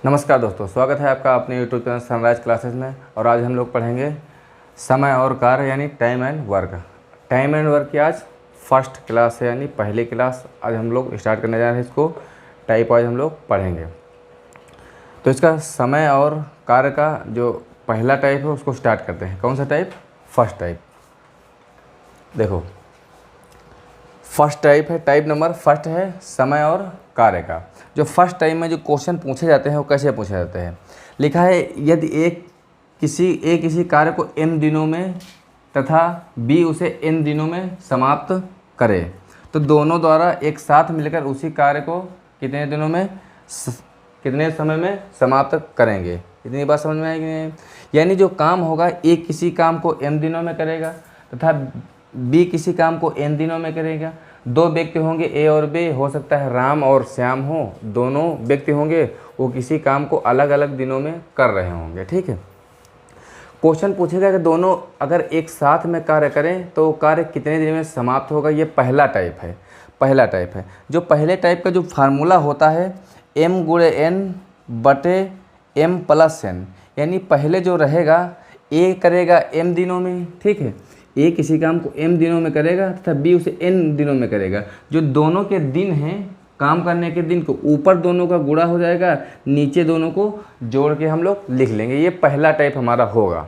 नमस्कार दोस्तों, स्वागत है आपका अपने यूट्यूब चैनल सनराइज क्लासेस में। और आज हम लोग पढ़ेंगे समय और कार्य यानी time and work. Time and work की आज फर्स्ट क्लास है यानी पहली क्लास आज हम लोग स्टार्ट करने जा रहे हैं। इसको टाइप आज हम लोग पढ़ेंगे। तो इसका समय और कार्य का जो पहला टाइप है उसको स्टार्ट करते हैं। कौन सा टाइप? First type. देखो फर्स्ट टाइप है, टाइप नंबर फर्स्ट है समय और कार्य का। जो फर्स्ट टाइम में जो क्वेश्चन पूछे जाते हैं वो कैसे पूछे जाते हैं? लिखा है यदि किसी कार्य को m दिनों में तथा b उसे n दिनों में समाप्त करे तो दोनों द्वारा एक साथ मिलकर उसी कार्य को कितने दिनों में कितने समय में समाप्त करेंगे। इतनी बात समझ में आएगी नहीं? यानी जो काम होगा a किसी काम को m दिनों में करेगा तथा b किसी काम को n दिनों में करेगा। दो व्यक्ति होंगे a और b, हो सकता है राम और श्याम हो, दोनों व्यक्ति होंगे वो किसी काम को अलग अलग दिनों में कर रहे होंगे। ठीक है, क्वेश्चन पूछेगा कि दोनों अगर एक साथ में कार्य करें तो कार्य कितने दिन में समाप्त होगा। ये पहला टाइप है। पहला टाइप है जो पहले टाइप का जो फार्मूला होता है m गुणे n बटे m प्लस n, यानी पहले जो रहेगा a करेगा m दिनों में, ठीक है, ए किसी काम को m दिनों में करेगा तथा b उसे n दिनों में करेगा। जो दोनों के दिन हैं, काम करने के दिन को ऊपर दोनों का गुणा हो जाएगा, नीचे दोनों को जोड़ के हम लोग लिख लेंगे। ये पहला टाइप हमारा होगा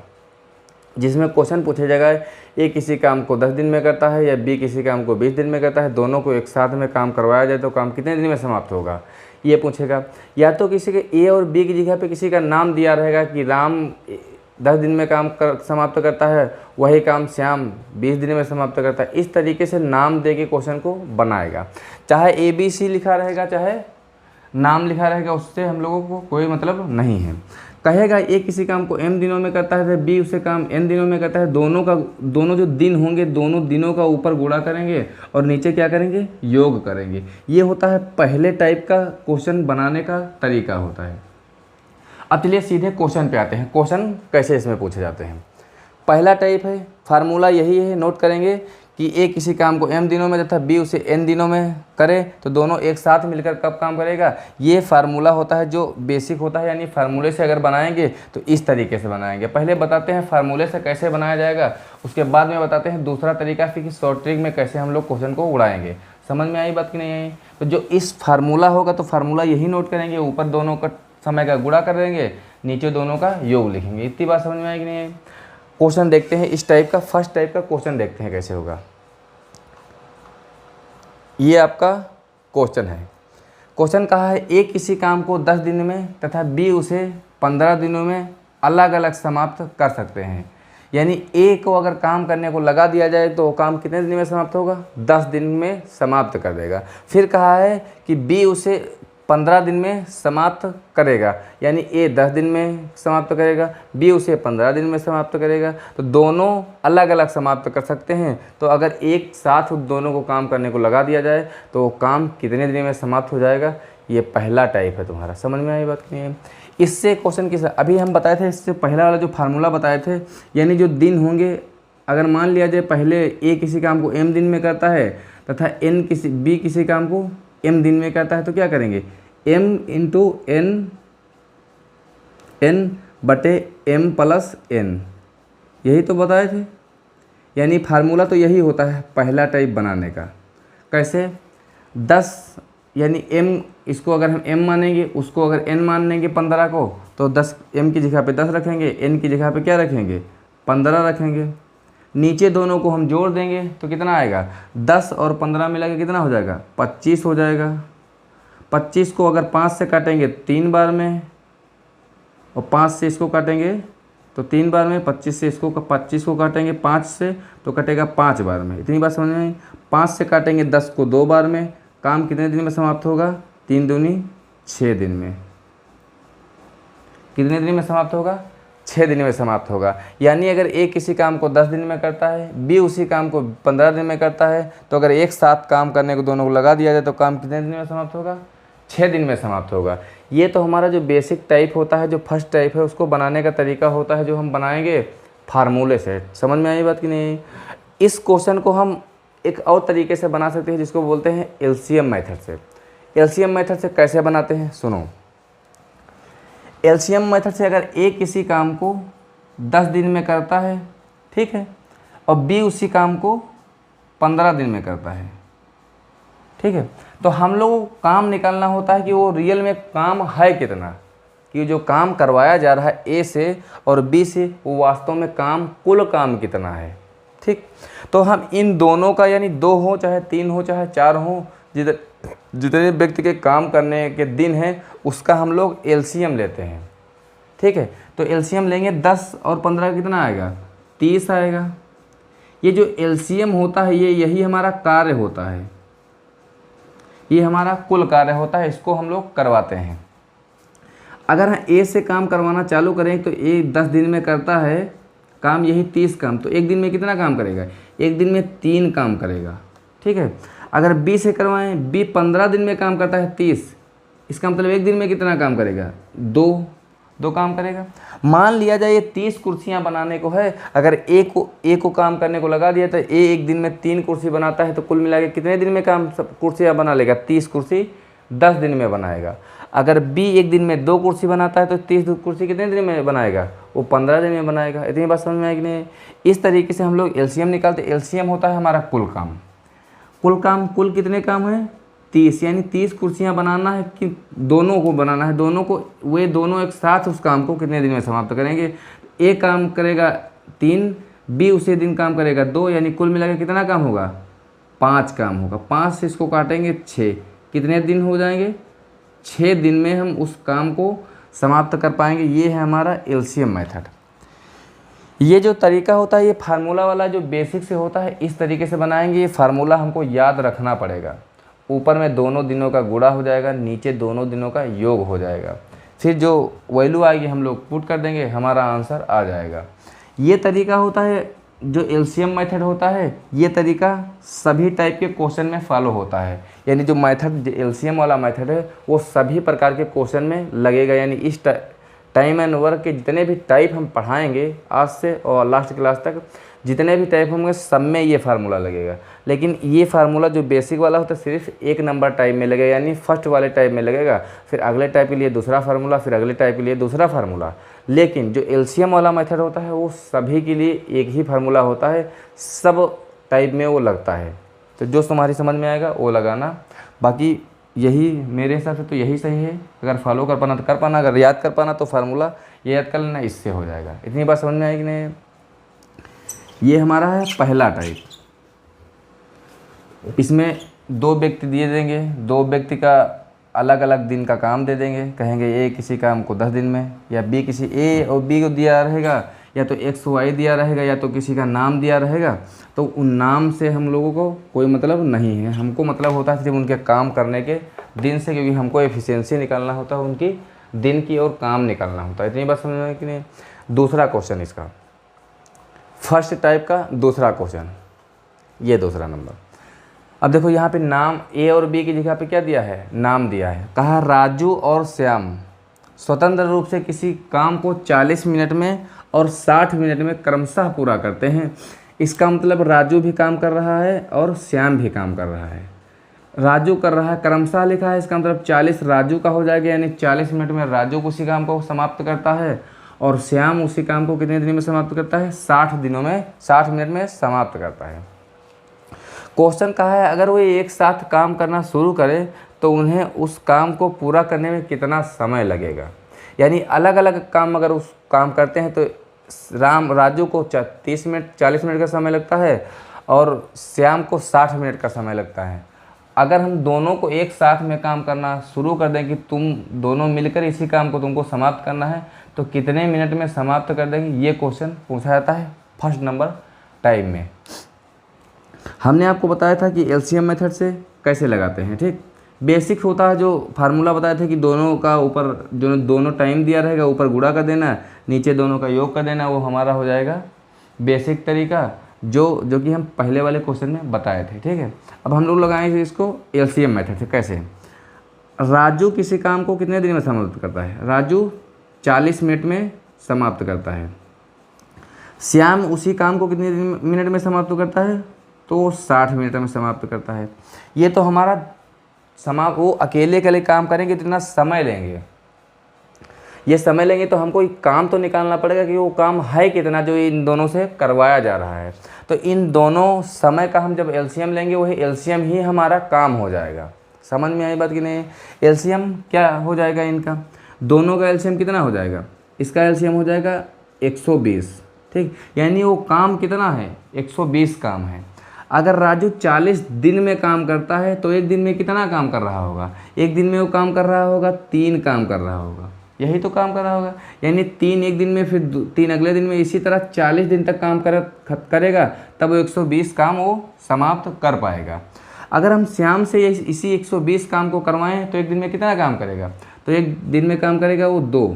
जिसमें क्वेश्चन पूछा जाएगा ए किसी काम को 10 दिन में करता है या b किसी काम को 20 दिन में करता है, दोनों को एक साथ में काम करवाया जाए तो काम कितने दिन में समाप्त होगा ये पूछेगा। या तो किसी के a और b की जगह पे किसी का नाम दिया रहेगा कि राम 10 दिन में काम समाप्त करता है, वही काम श्याम 20 दिन में समाप्त करता है। इस तरीके से नाम दे के क्वेश्चन को बनाएगा। चाहे ABC लिखा रहेगा चाहे नाम लिखा रहेगा, उससे हम लोगों को कोई मतलब नहीं है। कहेगा ए किसी काम को m दिनों में करता है तो b उसे काम n दिनों में करता है, दोनों जो दिन होंगे दोनों दिनों का ऊपर गुणा करेंगे और नीचे क्या करेंगे, योग करेंगे। ये होता है पहले टाइप का क्वेश्चन बनाने का तरीका होता है। अब चलिए सीधे क्वेश्चन पे आते हैं। क्वेश्चन कैसे इसमें पूछे जाते हैं। पहला टाइप है, फार्मूला यही है, नोट करेंगे कि ए किसी काम को m दिनों में तथा b उसे n दिनों में करे तो दोनों एक साथ मिलकर कब काम करेगा। ये फार्मूला होता है जो बेसिक होता है, यानी फार्मूले से अगर बनाएंगे तो इस तरीके से बनाएंगे। पहले बताते हैं फार्मूले से कैसे बनाया जाएगा, उसके बाद में बताते हैं दूसरा तरीका फिर शॉर्ट ट्रिक में कैसे हम लोग क्वेश्चन को उड़ाएंगे। समझ में आई बात कि नहीं आई? तो जो इस फार्मूला होगा तो फार्मूला यही नोट करेंगे, ऊपर दोनों का समय का गुणा कर देंगे, नीचे दोनों का योग लिखेंगे। इतनी बात समझ में आएगी नहीं है? क्वेश्चन देखते हैं इस टाइप का, फर्स्ट टाइप का क्वेश्चन देखते हैं कैसे होगा। ये आपका क्वेश्चन है। क्वेश्चन कहा है ए किसी काम को 10 दिन में तथा b उसे 15 दिनों में अलग अलग समाप्त कर सकते हैं। यानी ए को अगर काम करने को लगा दिया जाए तो वो काम कितने दिन में समाप्त होगा, 10 दिन में समाप्त कर देगा। फिर कहा है कि b उसे 15 दिन में समाप्त करेगा, यानी ए 10 दिन में समाप्त करेगा, बी उसे 15 दिन में समाप्त करेगा। तो दोनों अलग अलग समाप्त कर सकते हैं। तो अगर एक साथ दोनों को काम करने को लगा दिया जाए तो वो काम कितने दिन में समाप्त हो जाएगा। ये पहला टाइप है तुम्हारा। समझ में आई बात नहीं है? इससे क्वेश्चन किस अभी हम बताए थे, इससे पहला वाला जो फार्मूला बताए थे, यानी जो दिन होंगे, अगर मान लिया जाए पहले ए किसी काम को m दिन में करता है तथा b किसी काम को m दिन में करता है तो क्या करेंगे, m इंटू n बटे m प्लस n, यही तो बताए थे। यानी फार्मूला तो यही होता है पहला टाइप बनाने का। कैसे? 10 यानी m, इसको अगर हम m मानेंगे, उसको अगर n मान लेंगे 15 को, तो 10 m की जगह पे 10 रखेंगे, n की जगह पे क्या रखेंगे, 15 रखेंगे। नीचे दोनों को हम जोड़ देंगे तो कितना आएगा, 10 और 15 मिला के कितना हो जाएगा, 25 हो जाएगा। 25 को अगर 5 से काटेंगे 3 बार में और 5 से इसको काटेंगे तो 3 बार में, 25 से इसको 25 को काटेंगे 5 से तो कटेगा 5 बार में। इतनी बात समझ में आई? 5 से काटेंगे 10 को 2 बार में, काम कितने दिन में समाप्त होगा, 3 दूनी 6 दिन में। कितने दिन में समाप्त होगा, 6 दिन में समाप्त होगा। यानी अगर ए किसी काम को 10 दिन में करता है, बी उसी काम को 15 दिन में करता है, तो अगर एक साथ काम करने को दोनों को लगा दिया जाए तो काम कितने दिन में समाप्त होगा, 6 दिन में समाप्त होगा। ये तो हमारा जो बेसिक टाइप होता है, जो फर्स्ट टाइप है, उसको बनाने का तरीका होता है जो हम बनाएंगे फार्मूले से। समझ में आई बात कि नहीं? इस क्वेश्चन को हम एक और तरीके से बना सकते हैं जिसको बोलते हैं एलसीएम मेथड से। एलसीएम मेथड से कैसे बनाते हैं सुनो। एलसीएम मेथड से अगर ए किसी काम को 10 दिन में करता है, ठीक है, और बी उसी काम को 15 दिन में करता है, ठीक है, तो हम लोगों को काम निकालना होता है कि वो रियल में काम है कितना, कि जो काम करवाया जा रहा है ए से और बी से वो वास्तव में काम, कुल काम कितना है, ठीक। तो हम इन दोनों का, यानी 2 हो चाहे 3 हो चाहे 4 हो, जितने व्यक्ति के काम करने के दिन हैं उसका हम लोग एलसीएम लेते हैं, ठीक है। तो एलसीएम लेंगे 10 और 15 कितना आएगा, 30 आएगा। ये जो एलसीएम होता है यही हमारा कार्य होता है, ये हमारा कुल कार्य होता है, इसको हम लोग करवाते हैं। अगर हम ए से काम करवाना चालू करें तो ए 10 दिन में करता है काम, यही 30 काम, तो एक दिन में कितना काम करेगा, एक दिन में 3 काम करेगा, ठीक है। अगर बी से करवाएं, बी 15 दिन में काम करता है 30, इसका मतलब एक दिन में कितना काम करेगा, 2 काम करेगा। मान लिया जाए ये 30 कुर्सियां बनाने को है, अगर ए को काम करने को लगा दिया तो ए एक दिन में 3 कुर्सी बनाता है, तो कुल मिला के कितने दिन में काम सब कुर्सियाँ बना लेगा, 30 कुर्सी 10 दिन में बनाएगा। अगर बी एक दिन में 2 कुर्सी बनाता है तो 30 कुर्सी कितने दिन में बनाएगा, वो 15 दिन में बनाएगा। इतनी बात समझ में आएगी नहीं। इस तरीके से हम लोग एलसीएम निकालते। एलसीएम होता है हमारा कुल काम। कुल कितने काम है, 30, यानी 30 कुर्सियाँ बनाना है, कि दोनों को बनाना है, दोनों को, वे दोनों एक साथ उस काम को कितने दिन में समाप्त करेंगे। ए काम करेगा 3, बी उसी दिन काम करेगा 2, यानी कुल मिलाकर कितना काम होगा, 5 काम होगा। 5 से इसको काटेंगे 6, कितने दिन हो जाएंगे, 6 दिन में हम उस काम को समाप्त कर पाएंगे। ये है हमारा एलसीएम मेथड। ये जो तरीका होता है, ये फार्मूला वाला जो बेसिक से होता है, इस तरीके से बनाएंगे। ये फार्मूला हमको याद रखना पड़ेगा। ऊपर में दोनों दिनों का गुणा हो जाएगा, नीचे दोनों दिनों का योग हो जाएगा, फिर जो वैल्यू आएगी हम लोग पुट कर देंगे, हमारा आंसर आ जाएगा। ये तरीका होता है जो एलसीएम मेथड होता है। ये तरीका सभी टाइप के क्वेश्चन में फॉलो होता है, यानी जो मेथड एलसीएम वाला मेथड है वो सभी प्रकार के क्वेश्चन में लगेगा। यानी इस टाइम एंड वर्क के जितने भी टाइप हम पढ़ाएंगे आज से और लास्ट क्लास तक, जितने भी टाइप होंगे सब में ये फार्मूला लगेगा। लेकिन ये फार्मूला जो बेसिक वाला होता है सिर्फ 1 नंबर टाइप में लगेगा, यानी फर्स्ट वाले टाइप में लगेगा, फिर अगले टाइप के लिए दूसरा फार्मूला, फिर अगले टाइप के लिए दूसरा फार्मूला। लेकिन जो एलसीएम वाला मेथड होता है वो सभी के लिए एक ही फार्मूला होता है, सब टाइप में वो लगता है। तो जो तुम्हारी समझ में आएगा वो लगाना, बाकी यही मेरे हिसाब से तो यही सही है। अगर फॉलो कर पाना तो कर पाना, अगर याद कर पाना तो फार्मूला ये याद कर लेना, इससे हो जाएगा। इतनी बात समझ में आएगी नहीं। ये हमारा है पहला टाइप। इसमें 2 व्यक्ति दिए देंगे, 2 व्यक्ति का अलग अलग दिन का काम दे देंगे, कहेंगे ए किसी काम को 10 दिन में, या बी किसी ए और बी को दिया रहेगा, या तो एक्स वाई दिया रहेगा, या तो किसी का नाम दिया रहेगा। तो उन नाम से हम लोगों को कोई मतलब नहीं है, हमको मतलब होता है सिर्फ उनके काम करने के दिन से, क्योंकि हमको एफिशिएंसी निकालना होता है उनकी दिन की और काम निकालना होता है। इतनी बात समझ में कि नहीं। दूसरा क्वेश्चन इसका, फर्स्ट टाइप का दूसरा क्वेश्चन, ये दूसरा नंबर। अब देखो यहाँ पे नाम ए और बी की जगह पे क्या दिया है, नाम दिया है। कहा राजू और श्याम स्वतंत्र रूप से किसी काम को 40 मिनट में और 60 मिनट में क्रमशः पूरा करते हैं। इसका मतलब राजू भी काम कर रहा है और श्याम भी काम कर रहा है। राजू कर रहा है, क्रमशः लिखा है, इसका मतलब 40 राजू का हो जाएगा, यानी 40 मिनट में राजू उसी काम को समाप्त करता है, और श्याम उसी काम को कितने दिन में समाप्त करता है, 60 मिनट में समाप्त करता है। क्वेश्चन कहा है अगर वो एक साथ काम करना शुरू करें तो उन्हें उस काम को पूरा करने में कितना समय लगेगा। यानी अलग अलग काम अगर उस काम करते हैं तो राजू को 40 मिनट का समय लगता है और श्याम को 60 मिनट का समय लगता है। अगर हम दोनों को एक साथ में काम करना शुरू कर दें कि तुम दोनों मिलकर इसी काम को तुमको समाप्त करना है, तो कितने मिनट में समाप्त कर देंगे, ये क्वेश्चन पूछा जाता है फर्स्ट नंबर टाइम में। हमने आपको बताया था कि एलसीएम मेथड से कैसे लगाते हैं, ठीक। बेसिक होता है जो फार्मूला बताया था कि दोनों का ऊपर जो दोनों टाइम दिया रहेगा ऊपर गुणा कर देना, नीचे दोनों का योग कर देना, वो हमारा हो जाएगा बेसिक तरीका जो कि हम पहले वाले क्वेश्चन में बताए थे, ठीक है। अब हम लोग लगाएंगे इसको एलसीएम मेथड से। कैसे, राजू किसी काम को कितने दिन में समाप्त करता है, राजू 40 मिनट में समाप्त करता है। श्याम उसी काम को कितने मिनट में समाप्त करता है, तो 60 मिनट में समाप्त करता है। ये तो हमारा वो अकेले काम करेंगे तो इतना समय लेंगे, ये समय लेंगे तो हमको एक काम तो निकालना पड़ेगा कि वो काम है कितना जो इन दोनों से करवाया जा रहा है। तो इन दोनों समय का हम जब एलसीएम लेंगे वही एलसीएम ही हमारा काम हो जाएगा। समझ में आई बात कि नहीं? एलसीएम क्या हो जाएगा इनका, दोनों का एलसीएम कितना हो जाएगा, इसका एलसीएम हो जाएगा 120, ठीक। यानी वो काम कितना है, 120 काम है। अगर राजू 40 दिन में काम करता है तो एक दिन में कितना काम कर रहा होगा, एक दिन में वो काम कर रहा होगा 3 काम कर रहा होगा, यही तो काम कर रहा होगा। यानी 3 एक दिन में, फिर 3 अगले दिन में, इसी तरह 40 दिन तक काम करेगा, तब वो 120 काम वो समाप्त कर पाएगा। अगर हम श्याम से इसी 120 काम को करवाएं तो एक दिन में कितना काम करेगा, तो एक दिन में काम करेगा वो 2,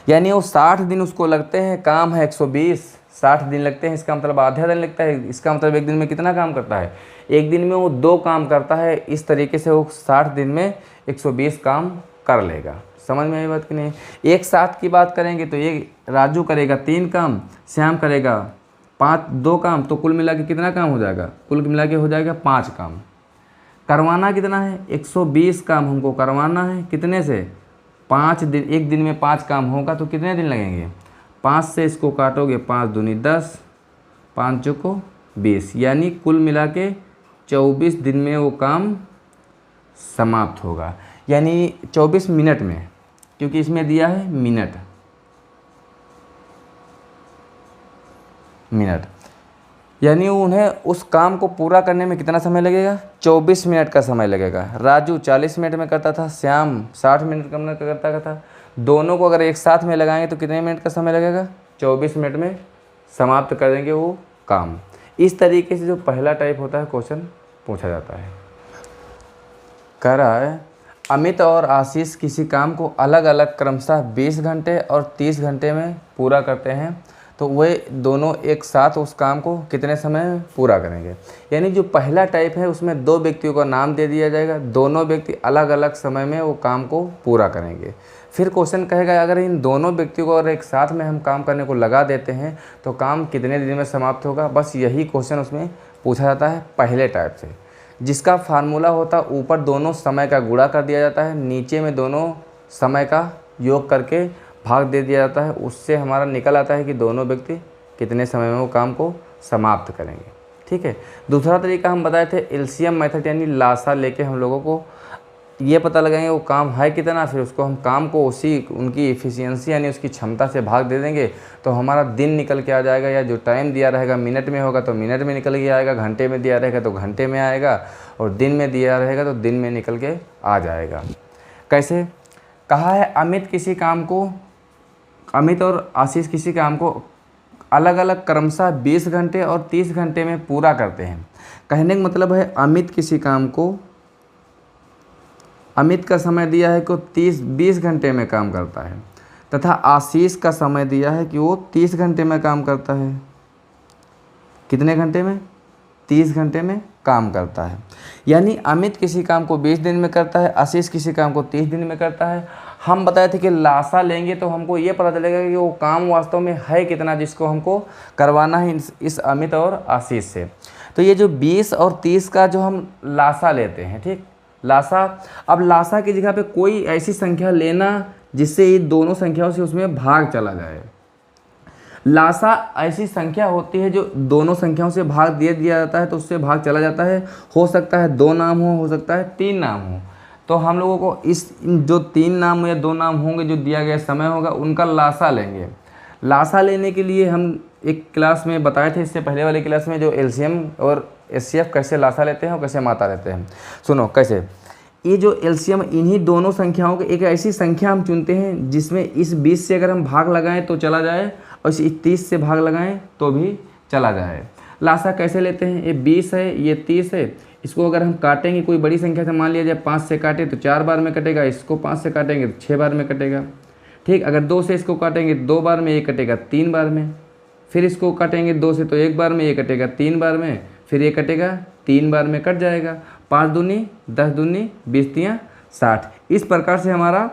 यानी वो 60 दिन उसको लगते हैं, काम है 120, 60 दिन लगते हैं, इसका मतलब आधा दिन लगता है। इसका मतलब एक दिन में कितना काम करता है, एक दिन में वो 2 काम करता है। इस तरीके से वो 60 दिन में 120 काम कर लेगा। समझ में आई बात कि नहीं? एक साथ की बात करेंगे तो ये राजू करेगा 3 काम, श्याम करेगा 2 काम, तो कुल मिला के कितना काम हो जाएगा, कुल मिला के हो जाएगा 5 काम। करवाना कितना है, 120 काम हमको करवाना है, कितने से, 5 दिन। एक दिन में 5 काम होगा तो कितने दिन लगेंगे, 5 से इसको काटोगे, 5 दूनी 10, 5 चौको 20, यानी कुल मिला के 24 दिन में वो काम समाप्त होगा। यानी 24 मिनट में, क्योंकि इसमें दिया है मिनट, यानी उन्हें उस काम को पूरा करने में कितना समय लगेगा, 24 मिनट का समय लगेगा। राजू 40 मिनट में करता था, श्याम 60 मिनट का करता था। दोनों को अगर एक साथ में लगाएंगे तो कितने मिनट का समय लगेगा, 24 मिनट में समाप्त कर देंगे वो काम। इस तरीके से जो पहला टाइप होता है क्वेश्चन पूछा जाता है। कह रहा है अमित और आशीष किसी काम को अलग अलग क्रमशः 20 घंटे और 30 घंटे में पूरा करते हैं, तो वे दोनों एक साथ उस काम को कितने समय में पूरा करेंगे। यानी जो पहला टाइप है उसमें 2 व्यक्तियों का नाम दे दिया जाएगा, दोनों व्यक्ति अलग अलग समय में वो काम को पूरा करेंगे। फिर क्वेश्चन कहेगा अगर इन दोनों व्यक्तियों को अगर एक साथ में हम काम करने को लगा देते हैं तो काम कितने दिन में समाप्त होगा। बस यही क्वेश्चन उसमें पूछा जाता है पहले टाइप से, जिसका फार्मूला होता है ऊपर दोनों समय का गुणा कर दिया जाता है, नीचे में दोनों समय का योग करके भाग दे दिया जाता है। उससे हमारा निकल आता है कि दोनों व्यक्ति कितने समय में वो काम को समाप्त करेंगे। ठीक है। दूसरा तरीका हम बताए थे एलसीएम मेथड, यानी लासा लेके हम लोगों को ये पता लगाएंगे वो काम है कितना, फिर उसको हम काम को उसी उनकी एफिशिएंसी यानी उसकी क्षमता से भाग दे देंगे तो हमारा दिन निकल के आ जाएगा। या जो टाइम दिया रहेगा मिनट में होगा तो मिनट में निकल के आएगा, घंटे में दिया रहेगा तो घंटे में आएगा, और दिन में दिया रहेगा तो दिन में निकल के आ जाएगा। कैसे कहा है अमित और आशीष किसी काम को अलग अलग क्रमशः 20 घंटे और 30 घंटे में पूरा करते हैं। कहने का मतलब है अमित का समय दिया है कि वो 20 घंटे में काम करता है, तथा आशीष का समय दिया है कि वो 30 घंटे में काम करता है। कितने घंटे में, 30 घंटे में काम करता है। यानी अमित किसी काम को 20 दिन में करता है, आशीष किसी काम को 30 दिन में करता है। हम बताए थे कि लासा लेंगे तो हमको ये पता चलेगा कि वो काम वास्तव में है कितना जिसको हमको करवाना है इस अमित और आशीष से। तो ये जो 20 और 30 का जो हम लासा लेते हैं, ठीक, लासा। अब लासा की जगह पे कोई ऐसी संख्या लेना जिससे ये दोनों संख्याओं से उसमें भाग चला जाए। लासा ऐसी संख्या होती है जो दोनों संख्याओं से भाग दे दिया जाता है तो उससे भाग चला जाता है। हो सकता है 2 नाम हो सकता है 3 नाम हो। तो हम लोगों को इस जो 3 नाम या 2 नाम होंगे जो दिया गया समय होगा उनका लासा लेंगे। लासा लेने के लिए हम एक क्लास में बताए थे, इससे पहले वाली क्लास में, जो एलसीएम और एचसीएफ कैसे लासा लेते हैं और कैसे मात्रा लेते हैं। सुनो कैसे, ये जो एलसीएम इन्हीं दोनों संख्याओं के एक ऐसी संख्या हम चुनते हैं जिसमें इस 20 से अगर हम भाग लगाएं तो चला जाए और इस 30 से भाग लगाएं तो भी चला जाए। लासा कैसे लेते हैं, ये 20 है ये 30 है, इसको अगर हम काटेंगे कोई बड़ी संख्या से, मान लिया जाए 5 से काटे तो 4 बार में कटेगा, इसको 5 से काटेंगे तो 6 बार में कटेगा। ठीक, अगर 2 से इसको काटेंगे 2 बार में, ये कटेगा 3 बार में। फिर इसको काटेंगे 2 से तो 1 बार में, ये कटेगा 3 बार में, फिर ये कटेगा 3 बार में कट जाएगा। 5 दूनी 10 दूनी 20 तियाँ 60। इस प्रकार से हमारा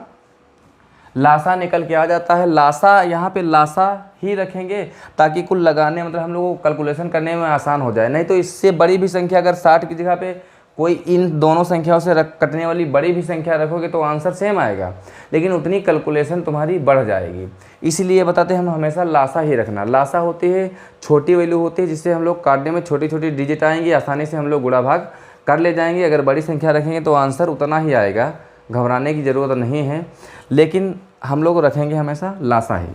लासा निकल के आ जाता है। लासा यहाँ पे लासा ही रखेंगे ताकि कुल लगाने मतलब हम लोगों को कैलकुलेशन करने में आसान हो जाए। नहीं तो इससे बड़ी भी संख्या अगर 60 की जगह पे कोई इन दोनों संख्याओं से कटने वाली बड़ी भी संख्या रखोगे तो आंसर सेम आएगा, लेकिन उतनी कैलकुलेशन तुम्हारी बढ़ जाएगी। इसलिए बताते हैं हम हमेशा लासा ही रखना। लासा होती है छोटी वैल्यू होती है जिससे हम लोग काटने में छोटी छोटी डिजिट आएंगी, आसानी से हम लोग गुणा भाग कर ले जाएंगे। अगर बड़ी संख्या रखेंगे तो आंसर उतना ही आएगा, घबराने की ज़रूरत नहीं है, लेकिन हम लोग रखेंगे हमेशा लासा ही।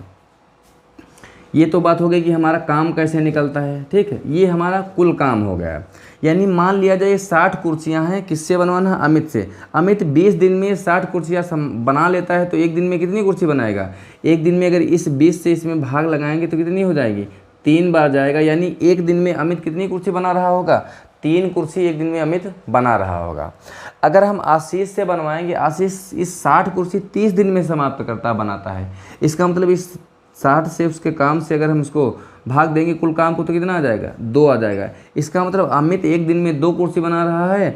ये तो बात हो गई कि हमारा काम कैसे निकलता है, ठीक है। ये हमारा कुल काम हो गया। यानी मान लिया जाए 60 कुर्सियाँ हैं, किससे बनवाना है? अमित से। अमित 20 दिन में 60 कुर्सियाँ बना लेता है, तो एक दिन में कितनी कुर्सी बनाएगा? एक दिन में अगर इस 20 से इसमें भाग लगाएंगे तो कितनी हो जाएगी? 3 बार जाएगा। यानी एक दिन में अमित कितनी कुर्सी बना रहा होगा? 3 कुर्सी एक दिन में अमित बना रहा होगा। अगर हम आशीष से बनवाएंगे, आशीष इस 60 कुर्सी 30 दिन में समाप्त करता बनाता है। इसका मतलब इस 60 से उसके काम से अगर हम इसको भाग देंगे कुल काम को तो कितना आ जाएगा? 2 आ जाएगा। इसका मतलब अमित एक दिन में 2 कुर्सी बना रहा है,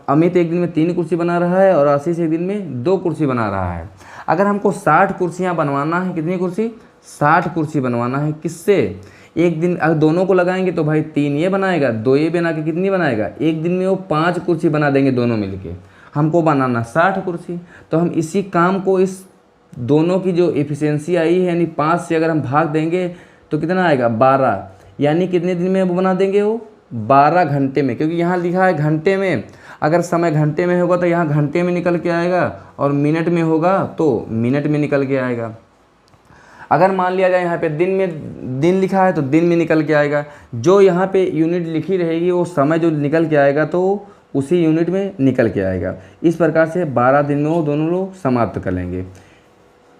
अमित एक दिन में 3 कुर्सी बना रहा है और आशीष एक दिन में 2 कुर्सी बना रहा है। अगर हमको 60 कुर्सियाँ बनवाना है, कितनी कुर्सी? 60 कुर्सी बनवाना है। किससे? एक दिन अगर दोनों को लगाएंगे तो भाई 3 ये बनाएगा, 2 ये बना के कितनी बनाएगा? एक दिन में वो 5 कुर्सी बना देंगे दोनों मिलके। हमको बनाना 60 कुर्सी, तो हम इसी काम को इस दोनों की जो एफिशिएंसी आई है यानी 5 से अगर हम भाग देंगे तो कितना आएगा? 12। यानी कितने दिन में वो बना देंगे? वो 12 घंटे में, क्योंकि यहाँ लिखा है घंटे में। अगर समय घंटे में होगा तो यहाँ घंटे में निकल के आएगा, और मिनट में होगा तो मिनट में निकल के आएगा। अगर मान लिया जाए यहाँ पे दिन में दिन लिखा है तो दिन में निकल के आएगा। जो यहाँ पे यूनिट लिखी रहेगी वो समय जो निकल के आएगा तो उसी यूनिट में निकल के आएगा। इस प्रकार से 12 दिन में वो दोनों लोग समाप्त कर लेंगे।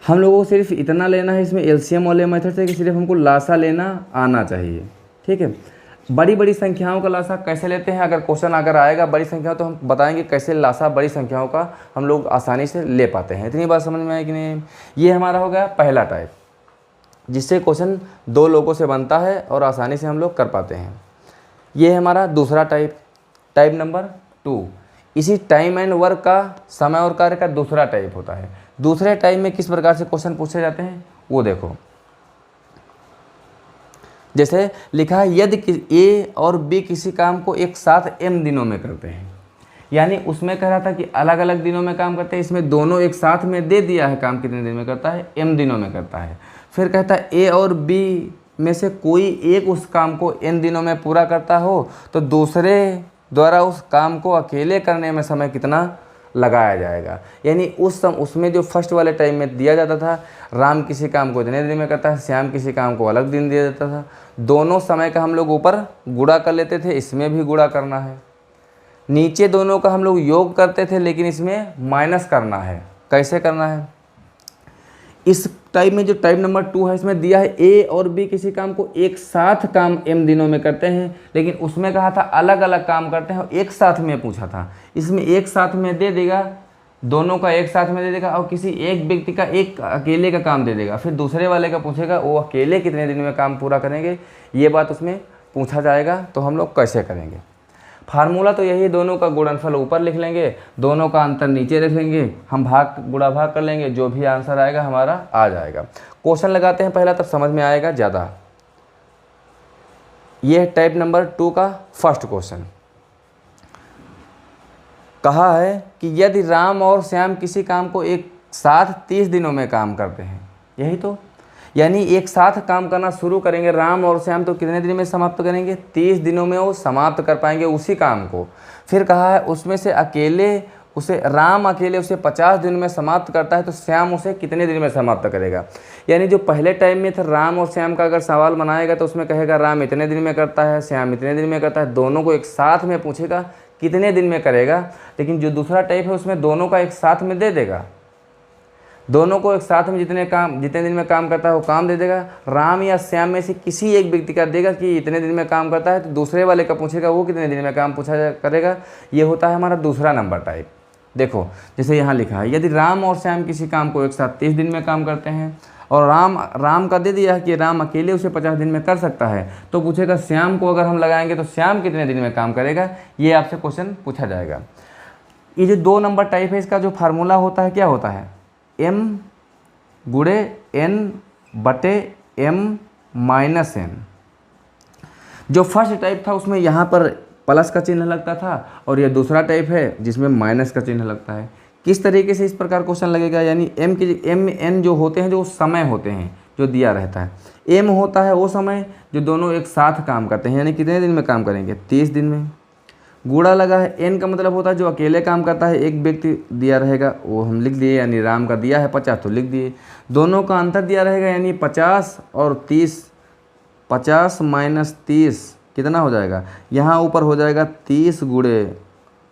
हम लोगों को सिर्फ इतना लेना है इसमें एलसीएम वाले मेथड से कि सिर्फ हमको लासा लेना आना चाहिए, ठीक है। बड़ी बड़ी संख्याओं का लासा कैसे लेते हैं? अगर क्वेश्चन अगर आएगा बड़ी संख्या तो हम बताएंगे कैसे लासा बड़ी संख्याओं का हम लोग आसानी से ले पाते हैं। इतनी बात समझ में आई कि नहीं? ये हमारा हो गया पहला टाइप, जिससे क्वेश्चन 2 लोगों से बनता है और आसानी से हम लोग कर पाते हैं। ये है हमारा दूसरा टाइप, टाइप नंबर 2। इसी टाइम एंड वर्क का, समय और कार्य का दूसरा टाइप होता है। दूसरे टाइप में किस प्रकार से क्वेश्चन पूछे जाते हैं वो देखो। जैसे लिखा है यदि ए और बी किसी काम को एक साथ m दिनों में करते हैं, यानी उसमें कह रहा था कि अलग अलग दिनों में काम करते हैं, इसमें दोनों एक साथ में दे दिया है काम कितने दिन में करता है? m दिनों में करता है। फिर कहता है ए और बी में से कोई एक उस काम को n दिनों में पूरा करता हो तो दूसरे द्वारा उस काम को अकेले करने में समय कितना लगाया जाएगा। यानी उसमें जो फर्स्ट वाले टाइम में दिया जाता था, राम किसी काम को इतने दिन में करता है, श्याम किसी काम को अलग दिन दिया जाता था। दोनों समय का हम लोग ऊपर गुणा कर लेते थे, इसमें भी गुणा करना है। नीचे दोनों का हम लोग योग करते थे, लेकिन इसमें माइनस करना है। कैसे करना है? इस टाइप में जो टाइप नंबर 2 है इसमें दिया है ए और बी किसी काम को एक साथ काम m दिनों में करते हैं, लेकिन उसमें कहा था अलग अलग काम करते हैं और एक साथ में पूछा था। इसमें एक साथ में दे देगा, दोनों का एक साथ में दे देगा और किसी एक व्यक्ति का एक अकेले का काम दे देगा। फिर दूसरे वाले का पूछेगा वो अकेले कितने दिन में काम पूरा करेंगे, ये बात उसमें पूछा जाएगा। तो हम लोग कैसे करेंगे? फार्मूला तो यही, दोनों का गुणनफल ऊपर लिख लेंगे, दोनों का अंतर नीचे रख लेंगे, हम गुणा भाग कर लेंगे, जो भी आंसर आएगा हमारा आ जाएगा। क्वेश्चन लगाते हैं पहला, तब समझ में आएगा ज़्यादा। ये टाइप नंबर 2 का फर्स्ट क्वेश्चन। कहा है कि यदि राम और श्याम किसी काम को एक साथ 30 दिनों में काम करते हैं, यही तो, यानी एक साथ काम करना शुरू करेंगे राम और श्याम, तो कितने दिन में समाप्त करेंगे? 30 दिनों में वो समाप्त कर पाएंगे उसी काम को। फिर कहा है उसमें से राम अकेले उसे 50 दिन में समाप्त करता है, तो श्याम उसे कितने दिन में समाप्त करेगा? यानी जो पहले टाइम में था राम और श्याम का अगर सवाल बनाएगा तो उसमें कहेगा राम इतने दिन में करता है, श्याम इतने दिन में करता है, दोनों को एक साथ में पूछेगा कितने दिन में करेगा। लेकिन जो दूसरा टाइप है उसमें दोनों का एक साथ में दे देगा, दोनों को एक साथ में जितने दिन में काम करता है वो काम दे देगा। राम या श्याम में से किसी एक व्यक्ति का देगा कि इतने दिन में काम करता है, तो दूसरे वाले का पूछेगा वो कितने दिन में काम करेगा। ये होता है हमारा दूसरा नंबर टाइप। देखो जैसे यहाँ लिखा है यदि राम और श्याम किसी काम को एक साथ 30 दिन में काम करते हैं और राम का दे दिया है कि राम अकेले उसे 50 दिन में कर सकता है, तो पूछेगा श्याम को अगर हम लगाएंगे तो श्याम कितने दिन में काम करेगा। ये आपसे क्वेश्चन पूछा जाएगा। ये जो 2 नंबर टाइप है इसका जो फार्मूला होता है क्या होता है? m गुणे n बटे m माइनस n। जो फर्स्ट टाइप था उसमें यहाँ पर प्लस का चिन्ह लगता था, और ये दूसरा टाइप है जिसमें माइनस का चिन्ह लगता है। किस तरीके से इस प्रकार क्वेश्चन लगेगा, यानी एम एन जो होते हैं, जो समय होते हैं जो दिया रहता है। एम होता है वो समय जो दोनों एक साथ काम करते हैं, यानी कितने दिन में काम करेंगे, 30 दिन में। गुणा लगा है, एन का मतलब होता है जो अकेले काम करता है, एक व्यक्ति दिया रहेगा वो हम लिख दिए, यानी राम का दिया है 50 तो लिख दिए। दोनों का अंतर दिया रहेगा, यानी 50 और 30, 50 माइनस 30 कितना हो जाएगा, यहाँ ऊपर हो जाएगा 30 गुणे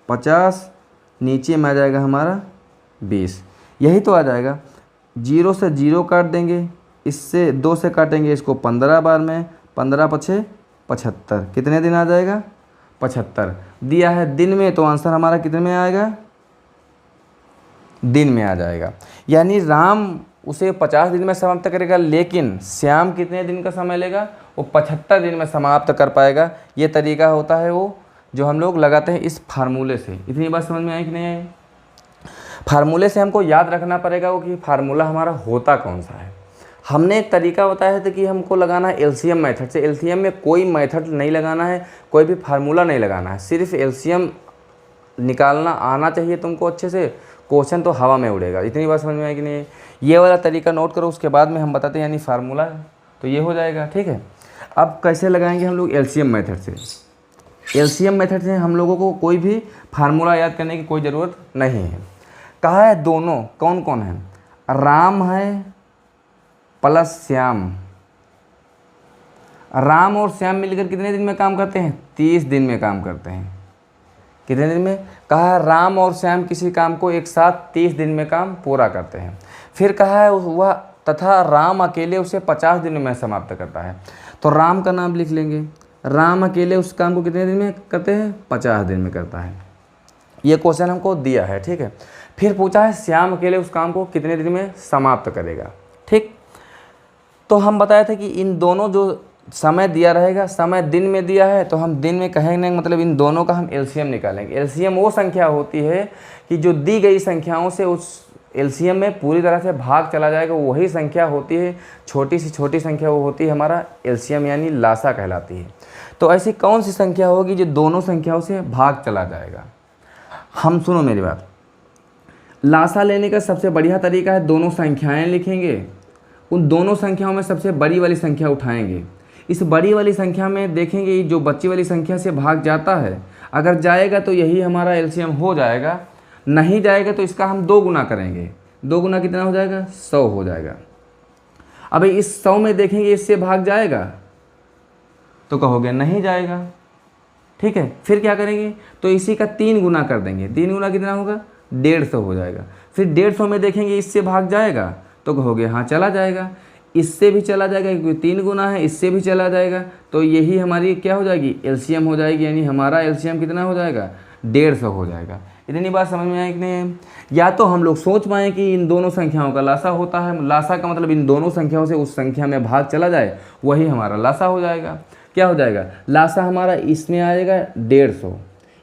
50, नीचे में आ जाएगा हमारा 20, यही तो आ जाएगा। 0 से 0 काट देंगे, इससे 2 से काटेंगे इसको 15 बार में, 15 पछे 75, कितने दिन आ जाएगा, 75। दिया है दिन में, तो आंसर हमारा कितने में आएगा, दिन में आ जाएगा। यानी राम उसे 50 दिन में समाप्त करेगा, लेकिन श्याम कितने दिन का समय लेगा, वो 75 दिन में समाप्त कर पाएगा। ये तरीका होता है वो जो हम लोग लगाते हैं इस फार्मूले से। इतनी बात समझ में आई कि नहीं आई। फार्मूले से हमको याद रखना पड़ेगा वो कि फार्मूला हमारा होता कौन सा है। हमने एक तरीका बताया था कि हमको लगाना है एलसीएम मेथड से। एलसीएम में कोई मेथड नहीं लगाना है, कोई भी फार्मूला नहीं लगाना है, सिर्फ एलसीएम निकालना आना चाहिए तुमको अच्छे से, क्वेश्चन तो हवा में उड़ेगा। इतनी बात समझ में आई कि नहीं। ये वाला तरीका नोट करो, उसके बाद में हम बताते हैं, यानी फार्मूला तो ये हो जाएगा, ठीक है। अब कैसे लगाएंगे हम लोग, एलसीएम मेथड से। एलसीएम मेथड से हम लोगों को कोई भी फार्मूला याद करने की कोई ज़रूरत नहीं है। कहा है दोनों कौन कौन है, राम है प्लस श्याम। राम और श्याम मिलकर कितने दिन में काम करते हैं, 30 दिन में काम करते हैं। कितने दिन में, कहा है राम और श्याम किसी काम को एक साथ 30 दिन में काम पूरा करते हैं। फिर कहा है वह तथा राम अकेले उसे 50 दिन में समाप्त करता है। तो राम का नाम लिख लेंगे, राम अकेले उस काम को कितने दिन में करते हैं, 50 दिन में करता है। ये क्वेश्चन हमको दिया है, ठीक है। फिर पूछा है श्याम अकेले उस काम को कितने दिन में समाप्त करेगा, ठीक। तो हम बताए थे कि इन दोनों जो समय दिया रहेगा, समय दिन में दिया है तो हम दिन में कहेंगे, मतलब इन दोनों का हम एलसीएम निकालेंगे। एलसीएम वो संख्या होती है कि जो दी गई संख्याओं से उस एलसीएम में पूरी तरह से भाग चला जाएगा, वही संख्या होती है। छोटी से छोटी संख्या वो होती है हमारा एलसीएम, यानी लासा कहलाती है। तो ऐसी कौन सी संख्या होगी जो दोनों संख्याओं से भाग चला जाएगा। हम सुनो मेरी बात, लासा लेने का सबसे बढ़िया तरीका है, दोनों संख्याएं लिखेंगे, उन दोनों संख्याओं में सबसे बड़ी वाली संख्या उठाएंगे। इस बड़ी वाली संख्या में देखेंगे जो बच्ची वाली संख्या से भाग जाता है, अगर जाएगा तो यही हमारा एलसीएम हो जाएगा, नहीं जाएगा तो इसका हम 2 गुना करेंगे। 2 गुना कितना हो जाएगा, 100 हो जाएगा। अब इस 100 में देखेंगे इससे भाग जाएगा, तो कहोगे नहीं जाएगा, ठीक है। फिर क्या करेंगे, तो इसी का 3 गुना कर देंगे। 3 गुना कितना होगा, 150 हो जाएगा। फिर 150 में देखेंगे इससे भाग जाएगा, तो कहोगे हाँ चला जाएगा। इससे भी चला जाएगा क्योंकि 3 गुना है, इससे भी चला जाएगा, तो यही हमारी क्या हो जाएगी, एलसीएम हो जाएगी। यानी हमारा एलसीएम कितना हो जाएगा, 150 हो जाएगा। इतनी बात समझ में आई कि नहीं। या तो हम लोग सोच पाएँ कि इन दोनों संख्याओं का लासा होता है, लासा का मतलब इन दोनों संख्याओं से उस संख्या में भाग चला जाए, वही हमारा लासा हो जाएगा। क्या हो जाएगा, लासा हमारा इसमें आएगा 150,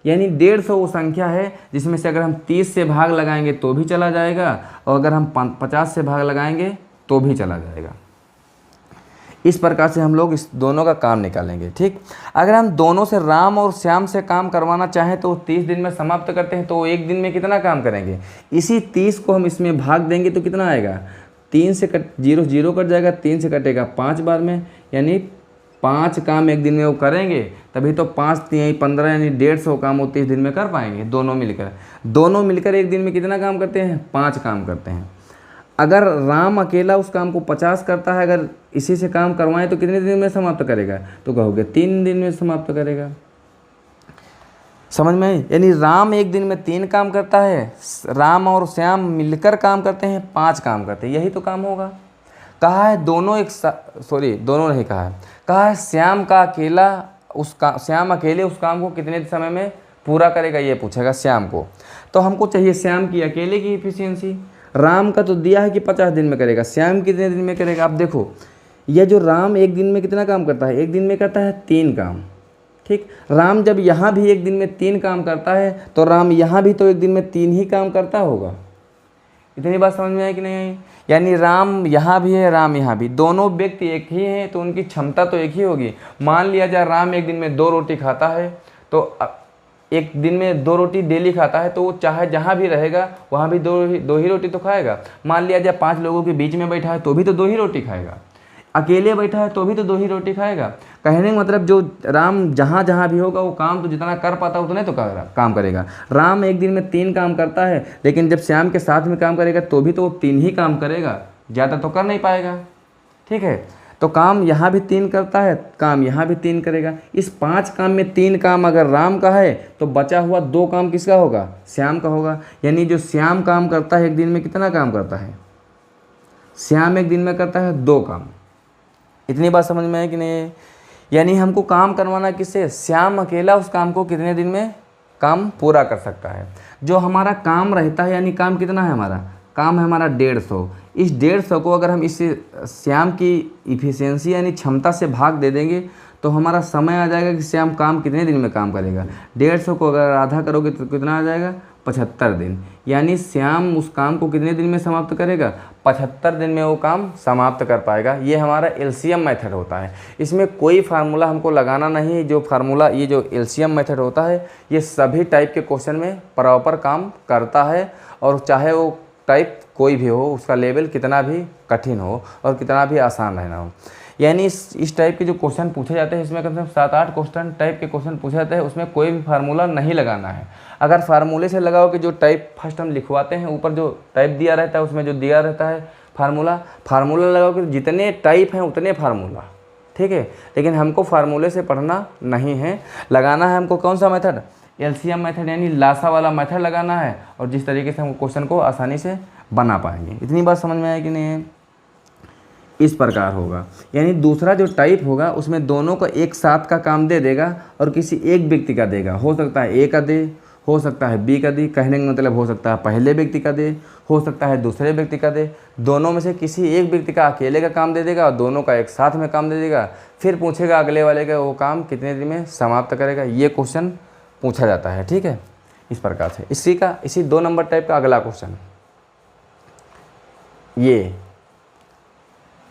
यानी 150 वो संख्या है जिसमें से अगर हम 30 से भाग लगाएंगे तो भी चला जाएगा, और अगर हम 50 से भाग लगाएंगे तो भी चला जाएगा। इस प्रकार से हम लोग इस दोनों का काम निकालेंगे, ठीक। अगर हम दोनों से राम और श्याम से काम करवाना चाहें तो 30 दिन में समाप्त करते हैं, तो एक दिन में कितना काम करेंगे, इसी 30 को हम इसमें भाग देंगे तो कितना आएगा, 3 से 0 कट जाएगा, 3 से कटेगा 5 बार में, यानी 5 काम एक दिन में वो करेंगे, तभी तो 5 3 15 यानी 150 काम वो 30 दिन में कर पाएंगे। दोनों मिलकर एक दिन में कितना काम करते हैं, 5 काम करते हैं। अगर राम अकेला उस काम को 50 करता है, अगर इसी से काम करवाएं तो कितने दिन में समाप्त करेगा, तो कहोगे 3 दिन में समाप्त करेगा। समझ में, यानी राम एक दिन में 3 काम करता है, राम और श्याम मिलकर काम करते हैं 5 काम करते हैं, यही तो काम होगा। कहा है दोनों नहीं कहा है, कहा है श्याम अकेले उस काम को कितने समय में पूरा करेगा, ये पूछेगा श्याम को। तो हमको चाहिए श्याम की अकेले की इफिशियंसी। राम का तो दिया है कि 50 दिन में करेगा, श्याम कितने दिन में करेगा। आप देखो यह जो राम एक दिन में कितना काम करता है, एक दिन में करता है 3 काम, ठीक। राम जब यहाँ भी एक दिन में 3 काम करता है, तो राम यहाँ भी तो एक दिन में 3 ही काम करता होगा। इतनी बात समझ में आई कि नहीं आई। यानी राम यहाँ भी है, राम यहाँ भी, दोनों व्यक्ति एक ही हैं, तो उनकी क्षमता तो एक ही होगी। मान लिया जाए राम एक दिन में 2 रोटी खाता है, तो एक दिन में 2 रोटी डेली खाता है, तो वो चाहे जहाँ भी रहेगा वहाँ भी दो ही रोटी तो खाएगा। मान लिया जब 5 लोगों के बीच में बैठा है तो भी तो 2 ही रोटी खाएगा, अकेले बैठा है तो भी तो 2 ही रोटी खाएगा। कहने का मतलब जो राम जहाँ जहाँ भी होगा वो काम तो जितना कर पाता है उतने तो काम करेगा। राम एक दिन में 3 काम करता है, लेकिन जब श्याम के साथ में काम करेगा तो भी तो वो 3 ही काम करेगा, ज़्यादा तो कर नहीं पाएगा। ठीक है, तो काम यहाँ भी 3 करता है, काम यहाँ भी 3 करेगा। इस 5 काम में 3 काम अगर राम का है तो बचा हुआ 2 काम किसका होगा? श्याम का होगा। यानी जो श्याम काम करता है एक दिन में कितना काम करता है? श्याम एक दिन में करता है 2 काम। इतनी बात समझ में है कि नहीं? यानी हमको काम करवाना किससे? श्याम अकेला उस काम को कितने दिन में काम पूरा कर सकता है। जो हमारा काम रहता है, यानी काम कितना है हमारा? काम है हमारा 150। इस 150 को अगर हम इस श्याम की इफ़िशियंसी यानी क्षमता से भाग दे देंगे तो हमारा समय आ जाएगा कि श्याम काम कितने दिन में काम करेगा। 150 को अगर आधा करोगे तो कितना आ जाएगा? 75 दिन। यानी श्याम उस काम को कितने दिन में समाप्त करेगा? 75 दिन में वो काम समाप्त कर पाएगा। ये हमारा एलसीएम मेथड होता है। इसमें कोई फार्मूला हमको लगाना नहीं। जो फार्मूला, ये जो एलसीएम मेथड होता है, ये सभी टाइप के क्वेश्चन में प्रॉपर काम करता है, और चाहे वो टाइप कोई भी हो, उसका लेवल कितना भी कठिन हो और कितना भी आसान रहना हो। यानी इस टाइप के जो क्वेश्चन पूछे जाते हैं, इसमें कम से कम 7-8 क्वेश्चन टाइप के क्वेश्चन पूछे जाते हैं। उसमें कोई भी फार्मूला नहीं लगाना है। अगर फार्मूले से लगाओ कि जो टाइप फर्स्ट हम लिखवाते हैं, ऊपर जो टाइप दिया रहता है उसमें जो दिया रहता है फार्मूला लगाओ कि जितने टाइप हैं उतने फार्मूला, ठीक है। लेकिन हमको फार्मूले से पढ़ना नहीं है, लगाना है हमको कौन सा मेथड? एलसीएम मेथड, यानी लासा वाला मेथड लगाना है, और जिस तरीके से हम क्वेश्चन को आसानी से बना पाएंगे। इतनी बात समझ में आए कि नहीं है? इस प्रकार होगा। यानी दूसरा जो टाइप होगा उसमें दोनों को एक साथ का काम दे देगा और किसी एक व्यक्ति का देगा। हो सकता है ए का दे, हो सकता है बी का दे। कहने का मतलब हो सकता है पहले व्यक्ति का दे, हो सकता है दूसरे व्यक्ति का दे। दोनों में से किसी एक व्यक्ति का अकेले का काम दे देगा और दोनों का एक साथ में काम दे देगा। फिर पूछेगा अगले वाले का वो काम कितने दिन में समाप्त करेगा। ये क्वेश्चन पूछा जाता है, ठीक है। इस प्रकार से इसी 2 नंबर टाइप का अगला क्वेश्चन, ये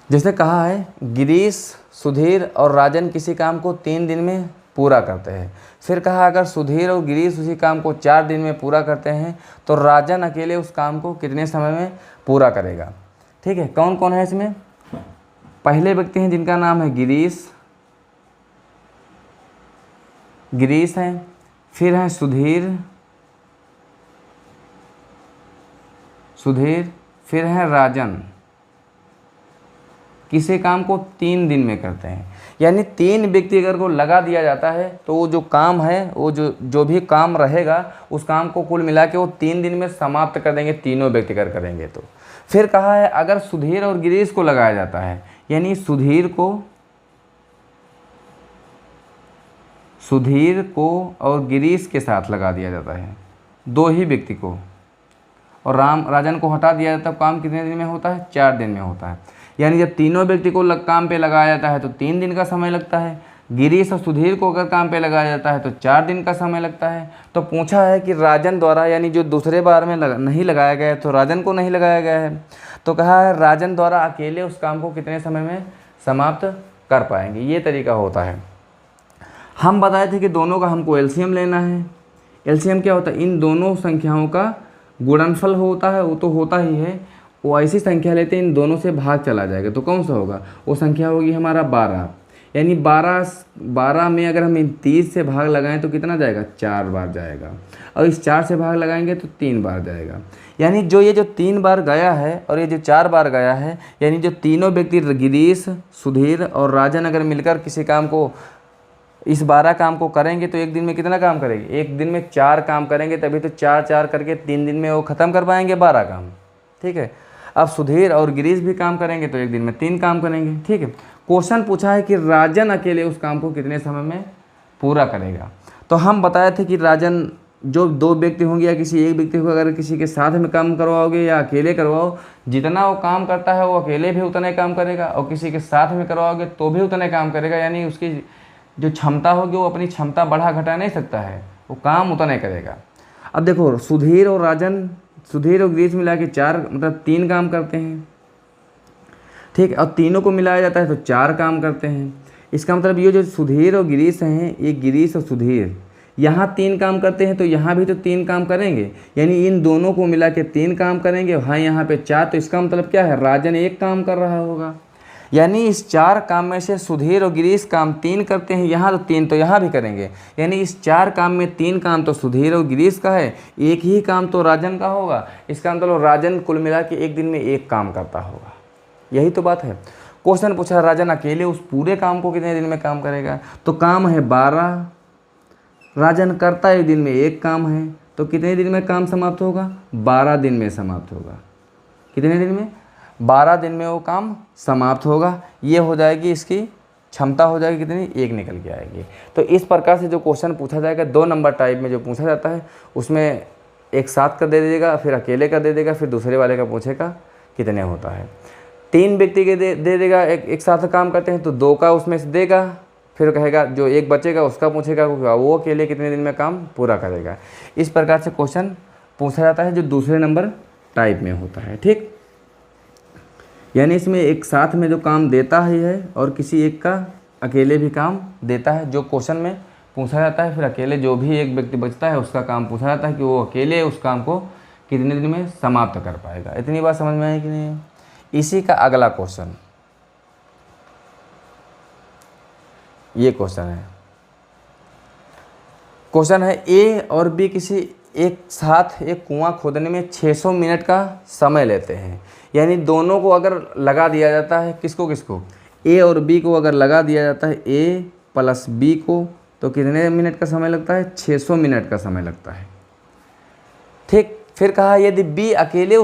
जैसे कहा है गिरीश, सुधीर और राजन किसी काम को 3 दिन में पूरा करते हैं। फिर कहा अगर सुधीर और गिरीश उसी काम को 4 दिन में पूरा करते हैं तो राजन अकेले उस काम को कितने समय में पूरा करेगा। ठीक है, कौन कौन है इसमें? पहले व्यक्ति हैं जिनका नाम है गिरीश हैं, फिर हैं सुधीर, फिर हैं राजन। किसी काम को 3 दिन में करते हैं। यानी 3 व्यक्ति अगर को लगा दिया जाता है तो वो जो काम है, वो जो भी काम रहेगा उस काम को कुल मिला के वो 3 दिन में समाप्त कर देंगे, तीनों व्यक्ति करेंगे तो। फिर कहा है अगर सुधीर और गिरीश को लगाया जाता है, यानी सुधीर को और गिरीश के साथ लगा दिया जाता है, 2 ही व्यक्ति को, और राजन को हटा दिया जाता है, काम कितने दिन में होता है? 4 दिन में होता है। यानी जब तीनों व्यक्ति को काम पे लगाया जाता है तो 3 दिन का समय लगता है। गिरीश और सुधीर को अगर काम पे लगाया जाता है तो 4 दिन का समय लगता है। तो पूछा है कि राजन द्वारा, यानी जो दूसरे बार में नहीं लगाया गया है तो राजन को नहीं लगाया गया है, तो कहा है राजन द्वारा अकेले उस काम को कितने समय में समाप्त कर पाएंगे। ये तरीका होता है। हम बताए थे कि दोनों का हमको एलसीएम लेना है। एलसीएम क्या होता है? इन दोनों संख्याओं का गुणनफल होता है, वो तो होता ही है। वो ऐसी संख्या लेते हैं इन दोनों से भाग चला जाएगा, तो कौन सा होगा? वो संख्या होगी हमारा 12। यानी 12 में अगर हम इन 30 से भाग लगाएं तो कितना जाएगा? 4 बार जाएगा, और इस 4 से भाग लगाएंगे तो 3 बार जाएगा। यानी ये जो 3 बार गया है और ये जो 4 बार गया है, यानी जो तीनों व्यक्ति गिरीश, सुधीर और राजन अगर मिलकर किसी काम को, इस 12 काम को करेंगे तो एक दिन में कितना काम करेंगे? एक दिन में 4 काम करेंगे, तभी तो 4 करके 3 दिन में वो ख़त्म कर पाएंगे 12 काम, ठीक है। अब सुधीर और गिरीश भी काम करेंगे तो एक दिन में 3 काम करेंगे, ठीक है। क्वेश्चन पूछा है कि राजन अकेले उस काम को कितने समय में पूरा करेगा। तो हम बताए थे कि राजन, जो 2 व्यक्ति होंगे या किसी एक व्यक्ति को अगर किसी के साथ में काम करवाओगे या अकेले करवाओ, जितना वो काम करता है वो अकेले भी उतना ही काम करेगा, और किसी के साथ में करवाओगे तो भी उतना ही काम करेगा। यानी उसकी जो क्षमता होगी वो अपनी क्षमता बढ़ा घटा नहीं सकता है, वो काम उतना ही करेगा। अब देखो सुधीर और गिरीश मिला के 4 मतलब 3 काम करते हैं, ठीक है, और तीनों को मिलाया जाता है तो 4 काम करते हैं। इसका मतलब ये जो सुधीर और गिरीश हैं, ये गिरीश और सुधीर, यहाँ 3 काम करते हैं तो यहाँ भी तो 3 काम करेंगे, यानी इन दोनों को मिला के 3 काम करेंगे। हाँ यहाँ पे 4, तो इसका मतलब क्या है, राजन 1 काम कर रहा होगा। यानी इस 4 काम में से सुधीर और गिरीश काम 3 करते हैं, यहाँ तो 3 तो यहाँ भी करेंगे। यानी इस 4 काम में 3 काम तो सुधीर और गिरीश का है, 1 ही काम तो राजन का होगा। इसका मतलब राजन कुल मिला के एक दिन में 1 काम करता होगा। यही तो बात है। क्वेश्चन पूछा राजन अकेले उस पूरे काम को कितने दिन में काम करेगा, तो काम है 12, राजन करता है एक दिन में 1 काम है, तो कितने दिन में काम समाप्त होगा, 12 दिन में समाप्त होगा। कितने दिन में, 12 दिन में वो काम समाप्त होगा। ये हो जाएगी इसकी क्षमता, हो जाएगी कितनी, 1 निकल के आएगी। तो इस प्रकार से जो क्वेश्चन पूछा जाएगा 2 नंबर टाइप में जो पूछा जाता है, उसमें एक साथ का दे देगा, फिर अकेले का दे देगा, फिर दूसरे वाले का पूछेगा कितने होता है। 3 व्यक्ति के दे देगा, एक साथ काम करते हैं तो 2 का उसमें से देगा, फिर कहेगा जो 1 बचेगा उसका पूछेगा वो अकेले कितने दिन में काम पूरा करेगा। इस प्रकार से क्वेश्चन पूछा जाता है जो दूसरे नंबर टाइप में होता है। ठीक, यानी इसमें एक साथ में जो काम देता ही है और किसी एक का अकेले भी काम देता है, जो क्वेश्चन में पूछा जाता है। फिर अकेले जो भी एक व्यक्ति बचता है उसका काम पूछा जाता है कि वो अकेले उस काम को कितने दिन में समाप्त कर पाएगा। इतनी बात समझ में आई कि नहीं। इसी का अगला क्वेश्चन, ये क्वेश्चन है ए और बी किसी एक साथ एक कुआं खोदने में 600 मिनट का समय लेते हैं। यानी दोनों को अगर लगा दिया जाता है, किसको किसको, ए और बी को अगर लगा दिया जाता है ए प्लस बी को, तो कितने मिनट का समय लगता है, 600 मिनट का समय लगता है। ठीक, फिर कहा यदि बी अकेले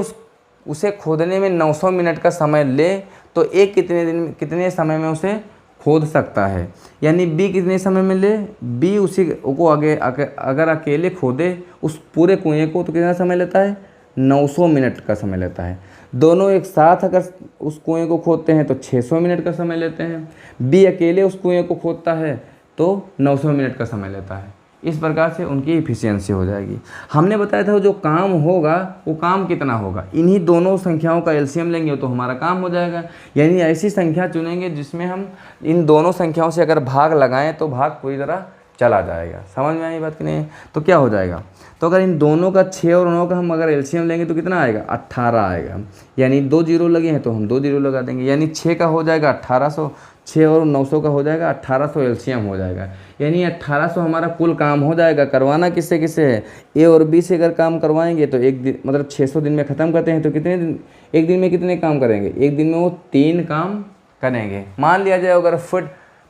उसे खोदने में 900 मिनट का समय ले तो ए कितने समय में उसे खोद सकता है। यानी बी कितने समय में ले, बी उसी को अगर अकेले खोदे उस पूरे कुएं को तो कितना समय लेता है, 900 मिनट का समय लेता है। दोनों एक साथ अगर उस कुएं को खोदते हैं तो 600 मिनट का समय लेते हैं। बी अकेले उस कुएं को खोदता है तो 900 मिनट का समय लेता है। इस प्रकार से उनकी इफ़िशियंसी हो जाएगी। हमने बताया था जो काम होगा वो काम कितना होगा, इन्हीं दोनों संख्याओं का एलसीएम लेंगे तो हमारा काम हो जाएगा। यानी ऐसी संख्या चुनेंगे जिसमें हम इन दोनों संख्याओं से अगर भाग लगाएं तो भाग पूरी तरह चला जाएगा। समझ में आई बात कि नहीं। तो क्या हो जाएगा, तो अगर इन दोनों का 6 और 9 का हम अगर एलसीएम लेंगे तो कितना आएगा, 18 आएगा। यानी 2 जीरो लगे हैं तो हम 2 जीरो लगा देंगे। यानी 6 का हो जाएगा 1800, 6 और 900 का हो जाएगा 1800 एलसीएम हो जाएगा। यानी 1800 हमारा कुल काम हो जाएगा। करवाना किससे किससे है, ए और बी से अगर काम करवाएंगे तो एक दिन मतलब 600 दिन में ख़त्म करते हैं तो कितने दिन, एक दिन में कितने काम करेंगे, एक दिन में वो 3 काम करेंगे। मान लिया जाए अगर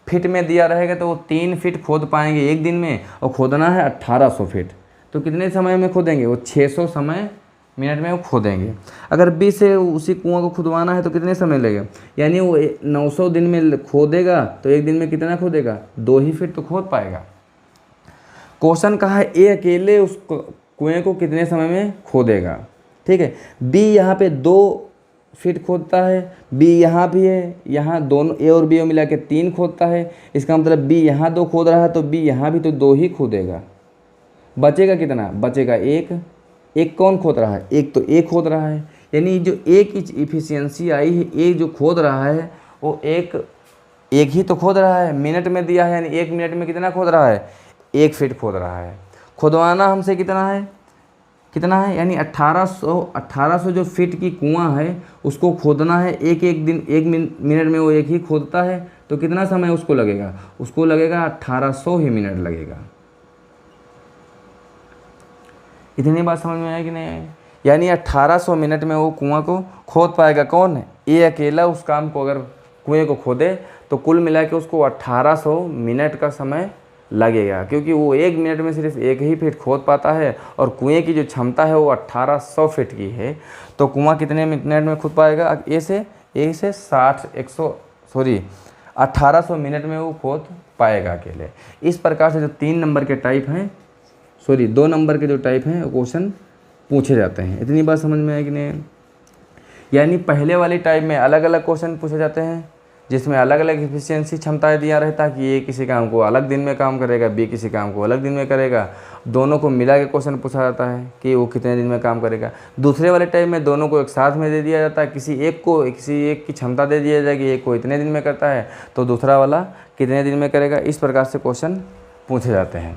फिट में दिया रहेगा तो वो 3 फीट खोद पाएंगे एक दिन में, और खोदना है 1800 फीट, तो कितने समय में खोदेंगे, वो 600 मिनट में वो खोदेंगे। अगर बी से उसी कुआं को खुदवाना है तो कितने समय लगेगा, यानी वो 900 दिन में खोदेगा तो एक दिन में कितना खोदेगा, 2 ही फीट तो खोद पाएगा। क्वेश्चन कहा है ए अकेले उस कुएं को कितने समय में खोदेगा। ठीक है, बी यहाँ पे 2 फीट खोदता है, बी यहाँ भी है, यहाँ दोनों ए और बी मिला के 3 खोदता है। इसका मतलब बी यहाँ 2 खोद रहा है तो बी यहाँ भी तो 2 ही खोदेगा। बचेगा कितना, बचेगा 1 कौन खोद रहा है, एक तो ए खोद रहा है। यानी जो ए की इफिशियंसी आई है, ए जो खोद रहा है वो एक ही तो खोद रहा है, मिनट में दिया है। यानी 1 मिनट में कितना खोद रहा है, 1 फीट खोद रहा है। खुदवाना हमसे कितना है, यानी 1800 जो फीट की कुआं है उसको खोदना है। एक मिनट में वो 1 ही खोदता है तो कितना समय उसको लगेगा, उसको लगेगा 1800 ही मिनट लगेगा। इतनी बात समझ में आया कि नहीं आई। यानी 1800 मिनट में वो कुआं को खोद पाएगा। कौन है, ये अकेला उस काम को अगर कुएं को खोदे तो कुल मिला के उसको 1800 मिनट का समय लगेगा, क्योंकि वो 1 मिनट में सिर्फ 1 ही फीट खोद पाता है और कुएं की जो क्षमता है वो 1800 फीट की है। तो कुआं कितने मिनट में खोद पाएगा, ए से 1800 मिनट में वो खोद पाएगा अकेले। इस प्रकार से जो 3 नंबर के टाइप हैं, 2 नंबर के जो टाइप हैं वो क्वेश्चन पूछे जाते हैं। इतनी बात समझ में है कि नहीं। यानी पहले वाली टाइप में अलग अलग क्वेश्चन पूछे जाते हैं जिसमें अलग अलग एफिशिएंसी क्षमताएं दिया रहता है कि ये किसी काम को अलग दिन में काम करेगा, बी किसी काम को अलग दिन में करेगा। दोनों को मिला के क्वेश्चन पूछा जाता है कि वो कितने दिन में काम करेगा। दूसरे वाले टाइप में दोनों को एक साथ में दे दिया जाता है, किसी एक की क्षमता दे दिया जाएगी, एक को इतने दिन में करता है तो दूसरा वाला कितने दिन में करेगा। इस प्रकार से क्वेश्चन पूछे जाते हैं।